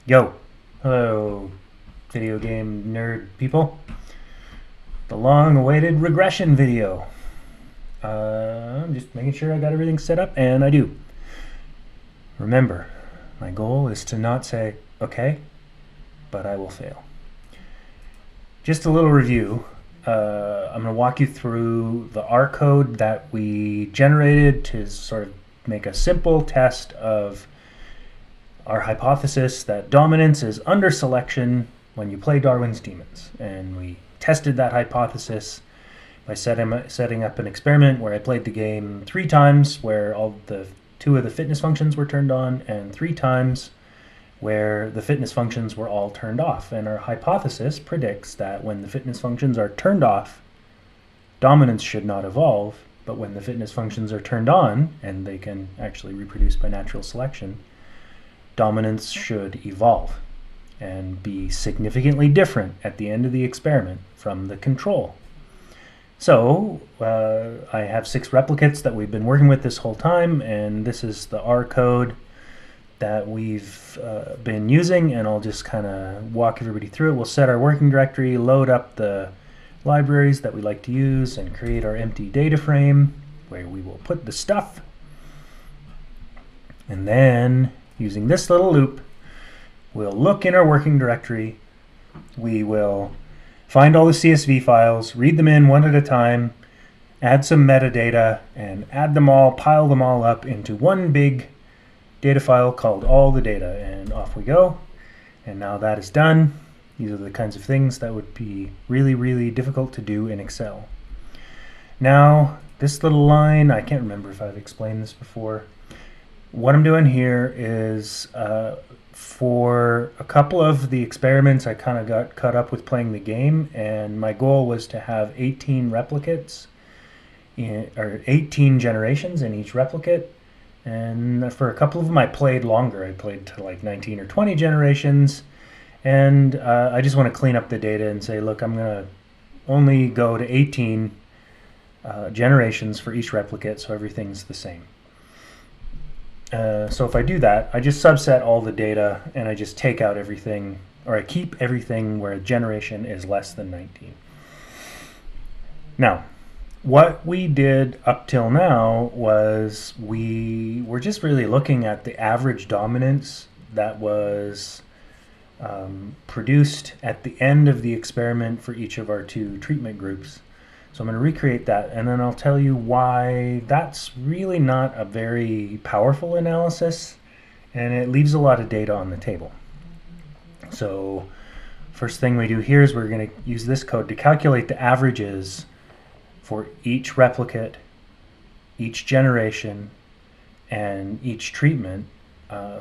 Yo, hello, video game nerd people. The long-awaited regression video. I'm just making sure I got everything set up, and I do. Remember, my goal is to not say, okay, but I will fail. Just a little review. I'm going to walk you through the R code that we generated to sort of make a simple test of our hypothesis that dominance is under selection when you play Darwin's Demons. And we tested that hypothesis by setting up an experiment where I played the game 3 times where two of the fitness functions were turned on and 3 times where the fitness functions were all turned off. And our hypothesis predicts that when the fitness functions are turned off, dominance should not evolve, but when the fitness functions are turned on, and they can actually reproduce by natural selection, dominance should evolve and be significantly different at the end of the experiment from the control. So I have 6 replicates that we've been working with this whole time, and this is the R code that we've been using, and I'll just kind of walk everybody through it. We'll set our working directory, load up the libraries that we like to use, and create our empty data frame where we will put the stuff. And then, using this little loop, we'll look in our working directory. We will find all the CSV files, read them in one at a time, add some metadata, and add them all, pile them all up into one big data file called all the data, and off we go. And now that is done. These are the kinds of things that would be really, really difficult to do in Excel. Now, this little line, I can't remember if I've explained this before. What I'm doing here is for a couple of the experiments, I kind of got caught up with playing the game, and my goal was to have 18 replicates, or 18 generations in each replicate. And for a couple of them, I played longer. I played to like 19 or 20 generations. And I just want to clean up the data and say, look, I'm going to only go to 18 generations for each replicate, so everything's the same. So if I do that, I just subset all the data, and I just take out everything, or I keep everything where a generation is less than 19. Now, what we did up till now was we were just really looking at the average dominance that was produced at the end of the experiment for each of our 2 treatment groups. So I'm going to recreate that, and then I'll tell you why that's really not a very powerful analysis, and it leaves a lot of data on the table. So first thing we do here is we're going to use this code to calculate the averages for each replicate, each generation, and each treatment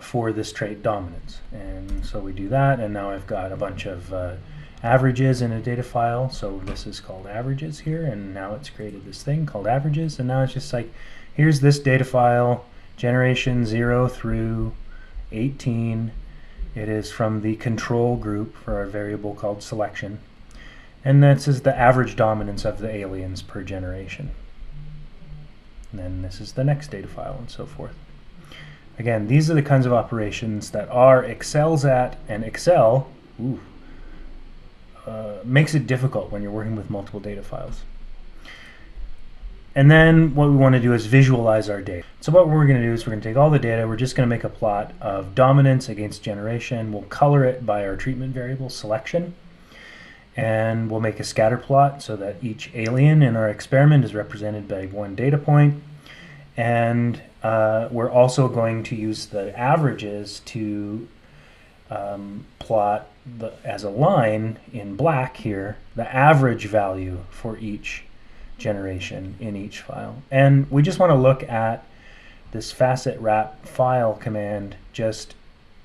for this trait dominance. And so we do that, and now I've got a bunch of averages in a data file. So this is called averages here, and now it's created this thing called averages, and now it's just like, here's this data file, generation 0 through 18. It is from the control group for our variable called selection. And this is the average dominance of the aliens per generation. And then this is the next data file, and so forth. Again, these are the kinds of operations that R excels at, and Excel makes it difficult when you're working with multiple data files. And then what we want to do is visualize our data. So what we're going to do is we're going to take all the data, we're just going to make a plot of dominance against generation. We'll color it by our treatment variable selection. And we'll make a scatter plot so that each alien in our experiment is represented by one data point. And we're also going to use the averages to plot as a line in black here, the average value for each generation in each file. And we just want to look at this facet wrap file command just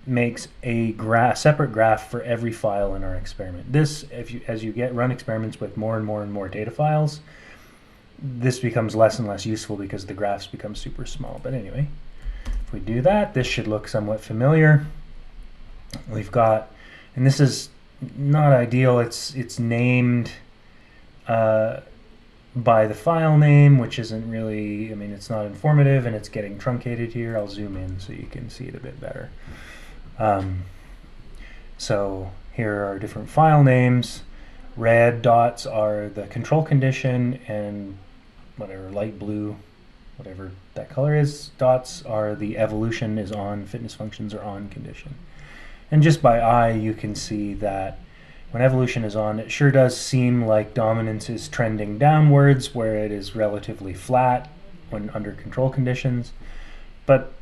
makes a separate graph for every file in our experiment. This, as you run experiments with more and more and more data files, this becomes less and less useful because the graphs become super small. But anyway, if we do that, this should look somewhat familiar. We've got, and this is not ideal, it's named by the file name, which isn't really, I mean, it's not informative, and it's getting truncated here. I'll zoom in so you can see it a bit better. So here are different file names. Red dots are the control condition, and whatever light blue, whatever that color is, dots are the evolution is on, fitness functions are on condition. And just by eye, you can see that when evolution is on, it sure does seem like dominance is trending downwards, where it is relatively flat when under control conditions. But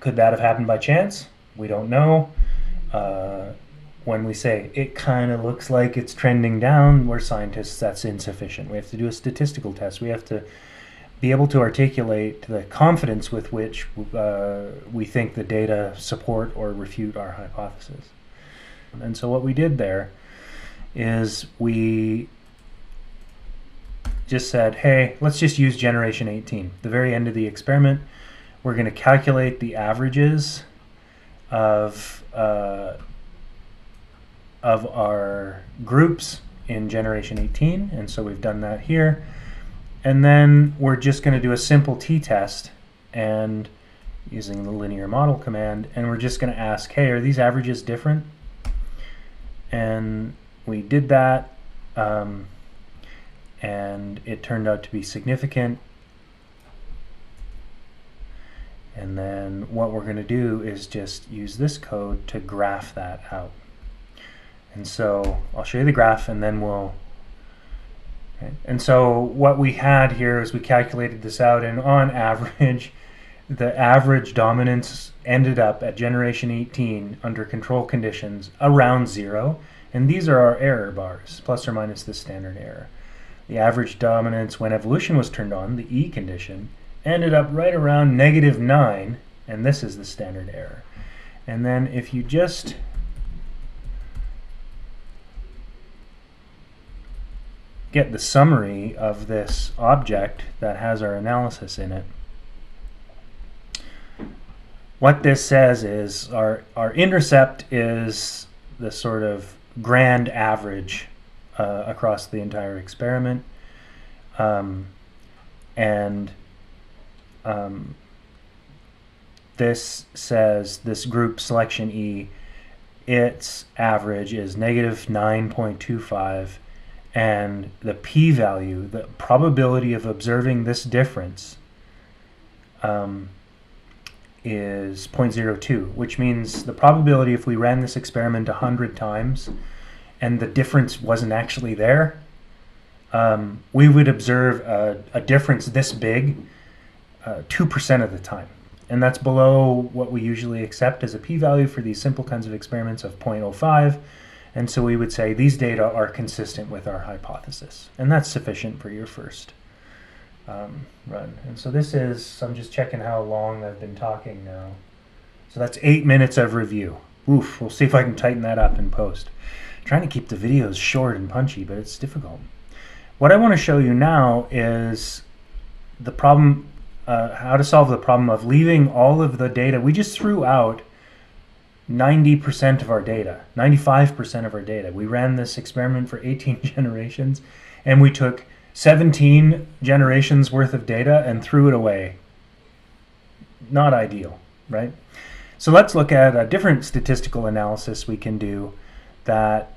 could that have happened by chance? We don't know. When we say it kind of looks like it's trending down, we're scientists, that's insufficient. We have to do a statistical test. We have to be able to articulate the confidence with which we think the data support or refute our hypothesis. And so what we did there is we just said, hey, let's just use generation 18. The very end of the experiment, we're going to calculate the averages of our groups in generation 18, and so we've done that here. And then we're just going to do a simple t-test and using the linear model command, and we're just going to ask, hey, are these averages different? And we did that, and it turned out to be significant. And then what we're going to do is just use this code to graph that out. And so I'll show you the graph, and then we'll... Okay. And so what we had here is we calculated this out, and on average, the average dominance ended up at generation 18 under control conditions around 0. And these are our error bars, plus or minus the standard error. The average dominance when evolution was turned on, the E condition, ended up right around -9, and this is the standard error. And then if you just get the summary of this object that has our analysis in it, what this says is our intercept is the sort of grand average across the entire experiment, this says this group selection E, its average is -9.25, and the p-value, the probability of observing this difference, is 0.02, which means the probability if we ran this experiment 100 times and the difference wasn't actually there, we would observe a difference this big 2% of the time. And that's below what we usually accept as a p-value for these simple kinds of experiments of 0.05. And so we would say these data are consistent with our hypothesis. And that's sufficient for your first run. And so this is, I'm just checking how long I've been talking now. So that's 8 minutes of review. Oof, we'll see if I can tighten that up in post. I'm trying to keep the videos short and punchy, but it's difficult. What I want to show you now is the problem, how to solve the problem of leaving all of the data. We just threw out 90% of our data, 95% of our data. We ran this experiment for 18 generations, and we took 17 generations worth of data and threw it away. Not ideal, right? So let's look at a different statistical analysis we can do that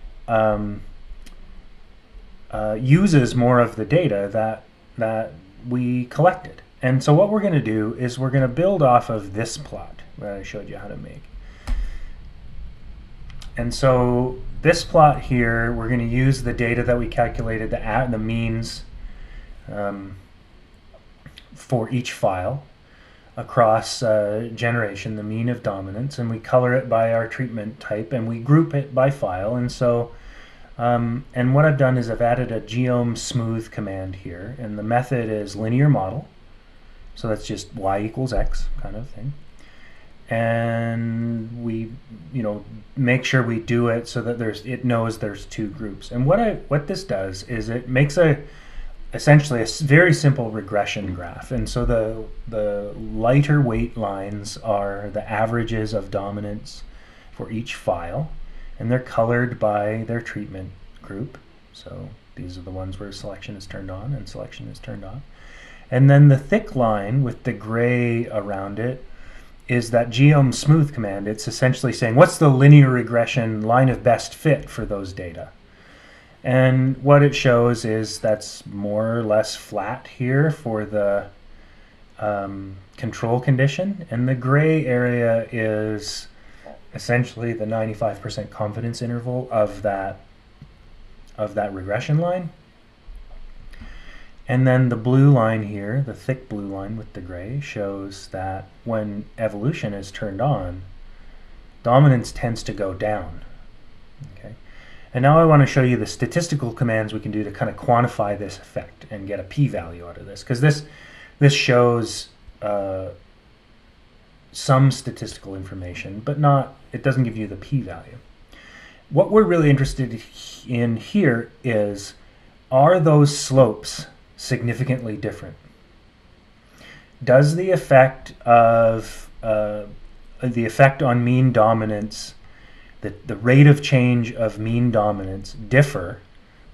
uses more of the data that we collected. And so what we're going to do is we're going to build off of this plot that I showed you how to make. And so this plot here, we're going to use the data that we calculated, the means for each file across generation, the mean of dominance, and we color it by our treatment type, and we group it by file. And so, and what I've done is I've added a geom smooth command here, and the method is linear model. So that's just y equals x kind of thing. And we, make sure we do it so that it knows there's two groups. And what this does is it makes essentially a very simple regression graph. And so the lighter weight lines are the averages of dominance for each file, and they're colored by their treatment group. So these are the ones where selection is turned on and selection is turned off. And then the thick line with the gray around it is that geom smooth command. It's essentially saying, what's the linear regression line of best fit for those data? And what it shows is that's more or less flat here for the control condition, and the gray area is essentially the 95% confidence interval of that regression line. And then the blue line here, the thick blue line with the gray, shows that when evolution is turned on, dominance tends to go down. Okay. And now I want to show you the statistical commands we can do to kind of quantify this effect and get a p-value out of this, because this shows some statistical information, but it doesn't give you the p-value. What we're really interested in here is, are those slopes significantly different? Does the effect on mean dominance, the rate of change of mean dominance, differ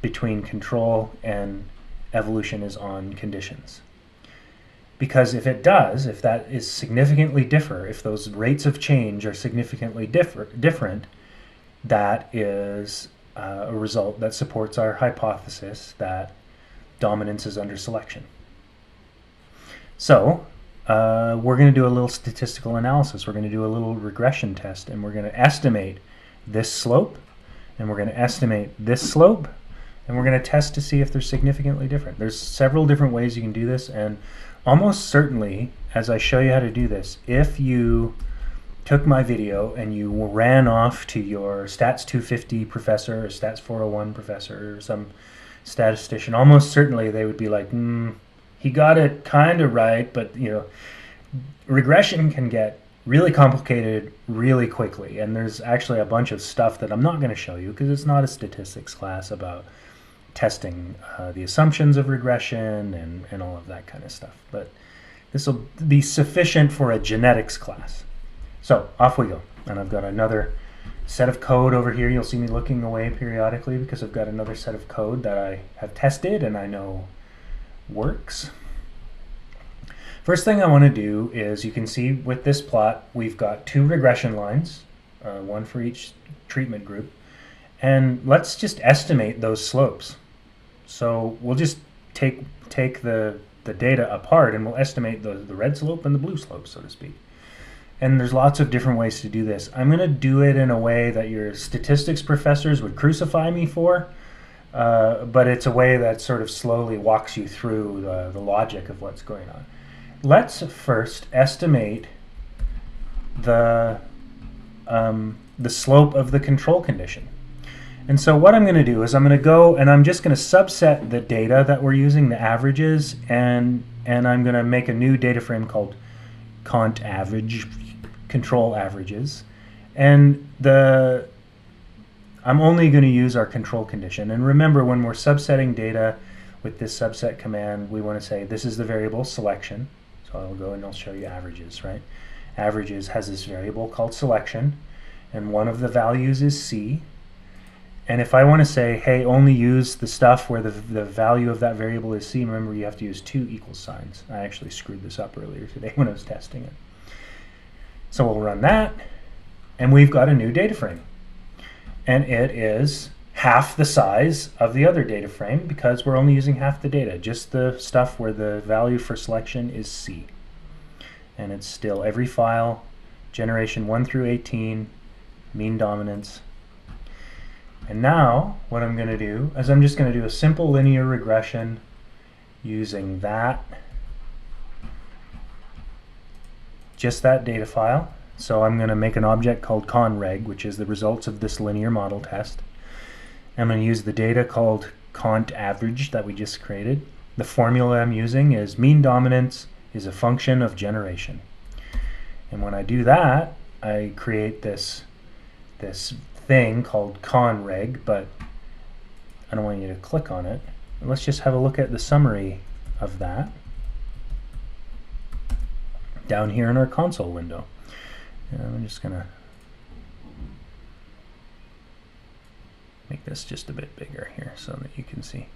between control and evolution is on conditions? Because if it does, if that is significantly differ, if those rates of change are significantly different, that is a result that supports our hypothesis that dominance is under selection. So we're going to do a little statistical analysis. We're going to do a little regression test, and we're going to estimate this slope, and we're going to estimate this slope, and we're going to test to see if they're significantly different. There's several different ways you can do this, and almost certainly, as I show you how to do this, if you took my video and you ran off to your Stats 250 professor or Stats 401 professor or some statistician, almost certainly they would be like, he got it kind of right, but regression can get really complicated really quickly, and there's actually a bunch of stuff that I'm not going to show you because it's not a statistics class about testing the assumptions of regression and all of that kind of stuff, but this will be sufficient for a genetics class. So off we go, and I've got another set of code over here. You'll see me looking away periodically because I've got another set of code that I have tested and I know works. First thing I want to do is, you can see with this plot we've got two regression lines, one for each treatment group, and let's just estimate those slopes. So we'll just take the data apart and we'll estimate the red slope and the blue slope, so to speak. And there's lots of different ways to do this. I'm going to do it in a way that your statistics professors would crucify me for, but it's a way that sort of slowly walks you through the logic of what's going on. Let's first estimate the slope of the control condition. And so what I'm going to do is I'm going to go and I'm just going to subset the data that we're using, the averages, and I'm going to make a new data frame called cont average, control averages, and I'm only going to use our control condition. And remember, when we're subsetting data with this subset command, we want to say this is the variable selection. So I'll go and I'll show you averages, right? Averages has this variable called selection, and one of the values is C. And if I want to say, hey, only use the stuff where the value of that variable is C, remember you have to use two equal signs. I actually screwed this up earlier today when I was testing it. So we'll run that, and we've got a new data frame. And it is half the size of the other data frame because we're only using half the data, just the stuff where the value for selection is C. And it's still every file, generation 1 through 18, mean dominance. And now what I'm going to do is I'm just going to do a simple linear regression using just that data file. So I'm going to make an object called conreg, which is the results of this linear model test. I'm going to use the data called cont average that we just created. The formula I'm using is mean dominance is a function of generation. And when I do that, I create this thing called conreg, but I don't want you to click on it. Let's just have a look at the summary of that down here in our console window. And I'm just going to make this just a bit bigger here so that you can see.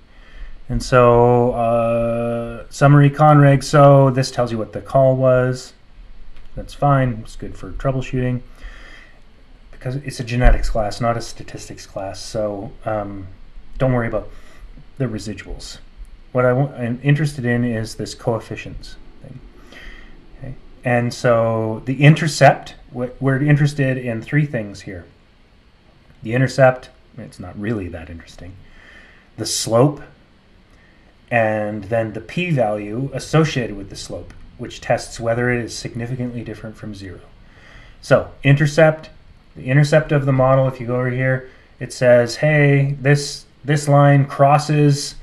And so summary conreg, so this tells you what the call was. That's fine. It's good for troubleshooting because it's a genetics class, not a statistics class. So don't worry about the residuals. What I'm interested in is this coefficients thing. Okay. And so the intercept, we're interested in three things here. The intercept, it's not really that interesting. The slope, and then the p-value associated with the slope, which tests whether it is significantly different from 0. So intercept, the intercept of the model, if you go over here, it says, hey, this line crosses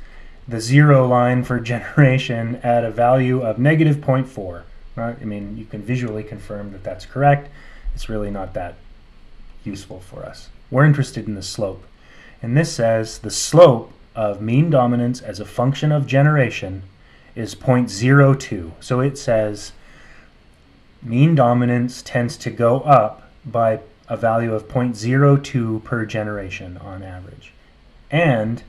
the 0 line for generation at a value of negative 0.4. Right? I mean, you can visually confirm that that's correct. It's really not that useful for us. We're interested in the slope. And this says the slope of mean dominance as a function of generation is 0.02. So it says mean dominance tends to go up by a value of 0.02 per generation on average. And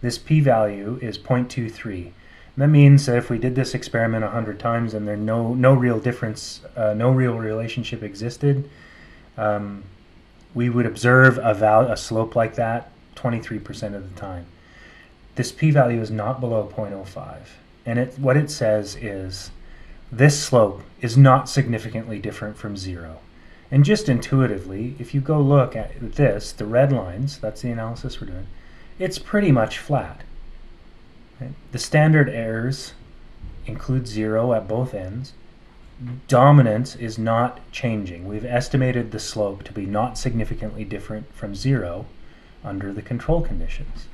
this p-value is 0.23. That means that if we did this experiment 100 times and there no real difference, no real relationship existed, we would observe a slope like that 23% of the time. This p-value is not below 0.05. And what it says is this slope is not significantly different from 0. And just intuitively, if you go look at this, the red lines, that's the analysis we're doing, it's pretty much flat. Right? The standard errors include 0 at both ends. Dominance is not changing. We've estimated the slope to be not significantly different from 0 under the control conditions.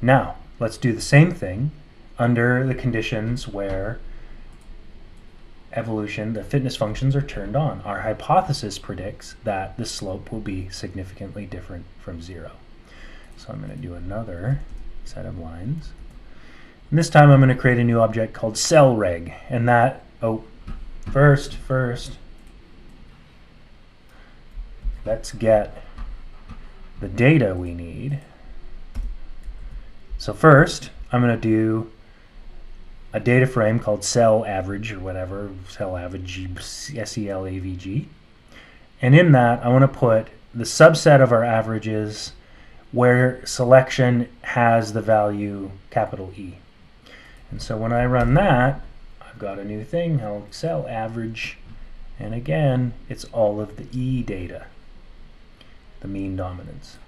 Now, let's do the same thing under the conditions where evolution, the fitness functions are turned on. Our hypothesis predicts that the slope will be significantly different from 0. So I'm going to do another set of lines. And this time I'm going to create a new object called cellreg. And that, first, let's get the data we need. So first, I'm going to do a data frame called cell average or whatever, cell average, SELAVG. And in that, I want to put the subset of our averages where selection has the value capital E. And so when I run that, I've got a new thing called cell average. And again, it's all of the E data, the mean dominance.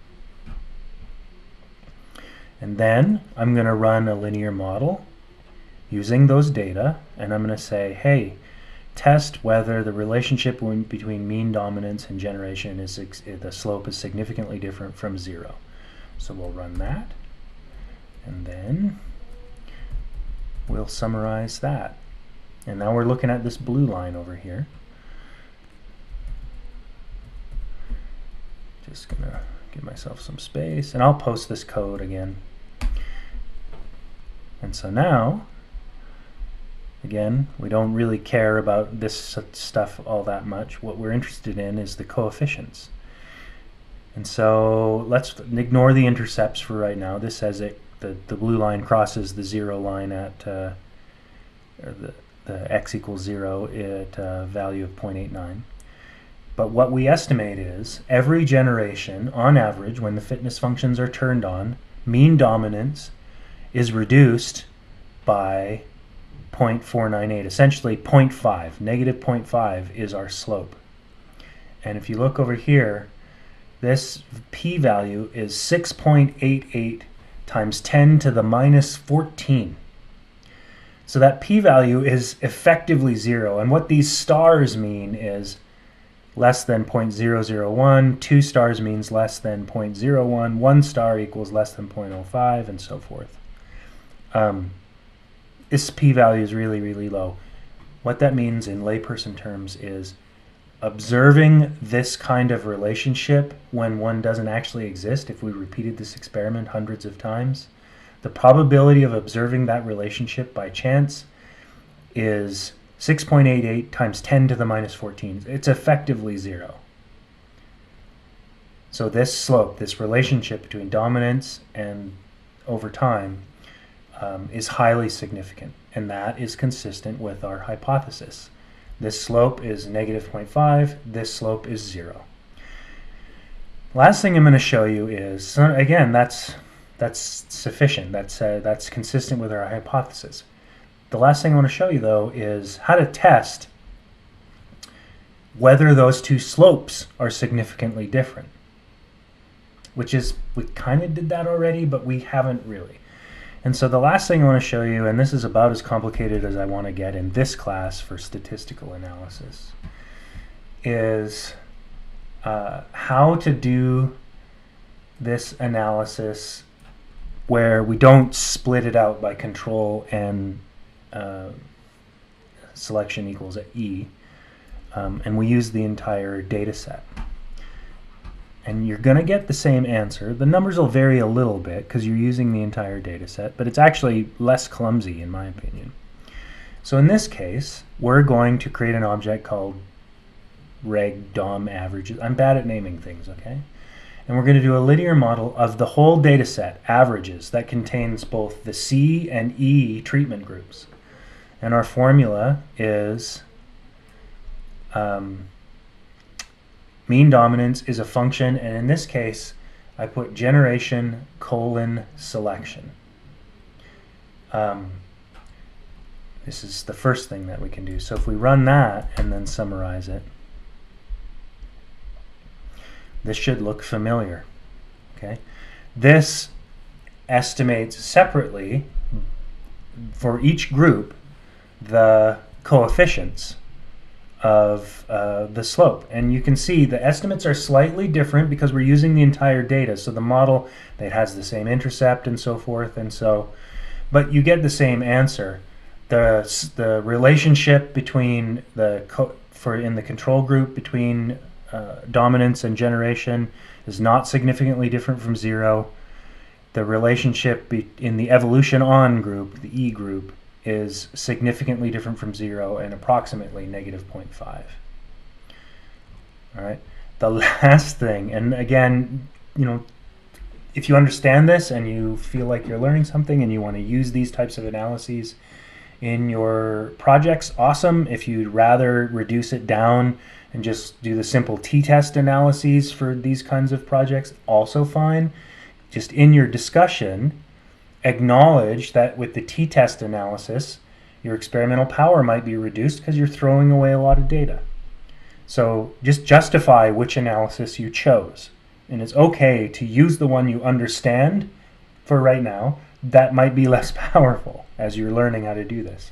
And then I'm going to run a linear model using those data, and I'm going to say, hey, test whether the relationship between mean dominance and generation is the slope is significantly different from 0. So we'll run that, and then we'll summarize that. And now we're looking at this blue line over here. Just going to give myself some space, and I'll post this code again. And so now, again, we don't really care about this stuff all that much. What we're interested in is the coefficients. And so let's ignore the intercepts for right now. This says the blue line crosses the 0 line at the x equals 0 at a value of 0.89. But what we estimate is every generation, on average, when the fitness functions are turned on, mean dominance is reduced by 0.498, essentially 0.5. Negative 0.5 is our slope. And if you look over here, this p-value is 6.88 times 10 to the minus 14. So that p-value is effectively 0. And what these stars mean is less than 0.001, 2 stars means less than 0.01, 1 star equals less than 0.05, and so forth. This p-value is really, really low. What that means in layperson terms is observing this kind of relationship when one doesn't actually exist, if we repeated this experiment hundreds of times, the probability of observing that relationship by chance is 6.88 times 10 to the minus 14. It's effectively 0. So this slope, this relationship between dominance and over time, is highly significant, and that is consistent with our hypothesis This slope is negative 0.5. This slope is 0. Last thing I'm going to show you is, so again, that's sufficient. That's consistent with our hypothesis. The last thing I want to show you, though, is how to test whether those two slopes are significantly different. Which is, we kind of did that already, but we haven't really. And so the last thing I want to show you, and this is about as complicated as I want to get in this class for statistical analysis, is how to do this analysis where we don't split it out by control and selection equals E, and we use the entire data set. And you're going to get the same answer. The numbers will vary a little bit because you're using the entire data set, but it's actually less clumsy in my opinion. So in this case, we're going to create an object called reg dom averages. I'm bad at naming things, okay? And we're going to do a linear model of the whole data set, averages, that contains both the C and E treatment groups. And our formula is mean dominance is a function, and in this case, I put generation colon selection. This is the first thing that we can do. So if we run that and then summarize it, this should look familiar. Okay, this estimates separately for each group the coefficients of the slope, and you can see the estimates are slightly different because we're using the entire data. So the model that has the same intercept and so forth, and so, but you get the same answer. The relationship between in the control group between dominance and generation is not significantly different from 0. The relationship in the evolution on group, the E group, is significantly different from 0 and approximately negative 0.5. All right. The last thing, and again, you know, if you understand this and you feel like you're learning something and you want to use these types of analyses in your projects, awesome. If you'd rather reduce it down and just do the simple t-test analyses for these kinds of projects, also fine. Just in your discussion, acknowledge that with the t-test analysis, your experimental power might be reduced because you're throwing away a lot of data. So just justify which analysis you chose. And it's okay to use the one you understand for right now. That might be less powerful as you're learning how to do this.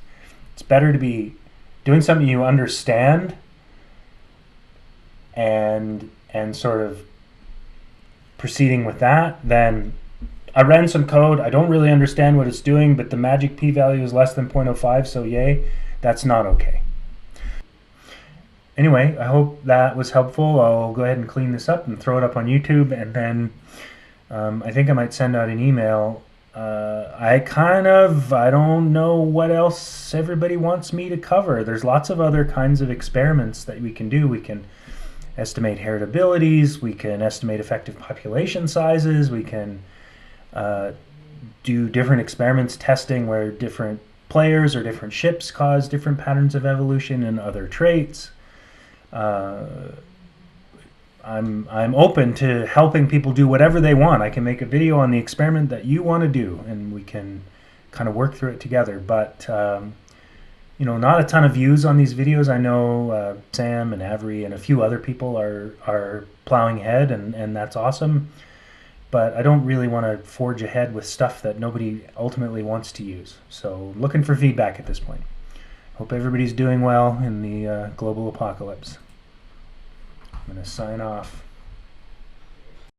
It's better to be doing something you understand and sort of proceeding with that than I ran some code, I don't really understand what it's doing, but the magic p-value is less than 0.05, so yay. That's not okay. Anyway, I hope that was helpful. I'll go ahead and clean this up and throw it up on YouTube, and then I think I might send out an email. I don't know what else everybody wants me to cover. There's lots of other kinds of experiments that we can do. We can estimate heritabilities, we can estimate effective population sizes, we can do different experiments testing where different players or different ships cause different patterns of evolution and other traits. I'm open to helping people do whatever they want. I can make a video on the experiment that you want to do, and we can kind of work through it together. But you know, not a ton of views on these videos. I know Sam and Avery and a few other people are plowing ahead, and that's awesome. But I don't really want to forge ahead with stuff that nobody ultimately wants to use. So looking for feedback at this point. Hope everybody's doing well in the global apocalypse. I'm going to sign off.